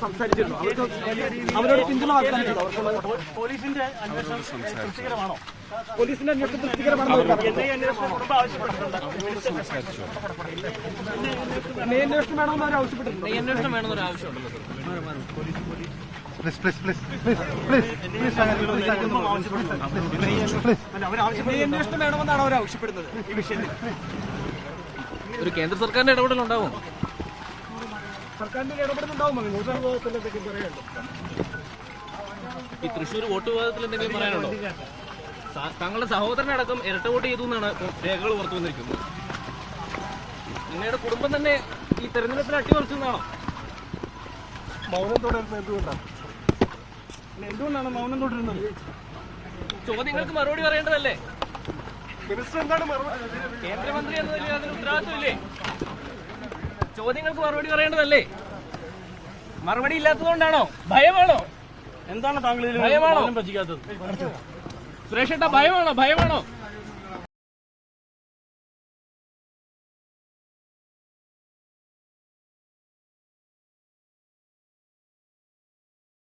സംസാരിച്ചിരുന്നു. അവരോട് പിന്തുണ വാഗ്ദാനം. പോലീസിന്റെ അന്വേഷണം തൃപ്തികരമാണോ? പോലീസിന്റെ അന്വേഷണം തൃപ്തികരമാണെന്ന് കുടുംബം ആവശ്യപ്പെട്ടിട്ടുണ്ട്. അന്വേഷണം വേണമെന്ന് അവർ ആവശ്യപ്പെട്ടിട്ടുണ്ട്. അന്വേഷണം വേണമെന്നൊരു ആവശ്യമുണ്ടല്ലോ. അന്വേഷണം വേണമെന്നാണ് അവർ ആവശ്യപ്പെടുന്നത്. ഈ വിഷയത്തിൽ ഒരു കേന്ദ്ര സർക്കാരിന്റെ ഇടപെടലുണ്ടാവും. സർക്കാരിന്റെ ഇടപെടുന്നുണ്ടാവും. ഈ തൃശ്ശൂർ വോട്ട് വിവാദത്തിൽ എന്തെങ്കിലും പറയാനുണ്ടോ? തങ്ങളുടെ സഹോദരനടക്കം ഇരട്ട വോട്ട് ചെയ്തു എന്നാണ് രേഖകൾ പുറത്തു വന്നിരിക്കുന്നത്. നിങ്ങളുടെ കുടുംബം തന്നെ ഈ തെരഞ്ഞെടുപ്പിൽ അട്ടിമറിച്ചെന്നാണോ? മൗനം തുടരുന്നത് എന്തുകൊണ്ടാണ് മൗനം തുടരുന്നത്? ചോദ്യങ്ങൾക്ക് മറുപടി പറയേണ്ടതല്ലേ? മിനിസ്റ്റർ എന്താണ് മറുപടി? കേന്ദ്രമന്ത്രി എന്ന നിലയിൽ അതിന് ഉത്തരവാദിത്വമില്ലേ? ചോദ്യങ്ങൾക്ക് മറുപടി പറയേണ്ടതല്ലേ? മറുപടി ഇല്ലാത്തതുകൊണ്ടാണോ? ഭയമാണോ? എന്താണ് താങ്കൾ ഭയമാണോ? ഭജിക്കാത്തത്? സുരേഷ് ഏട്ടാ, ഭയമാണോ?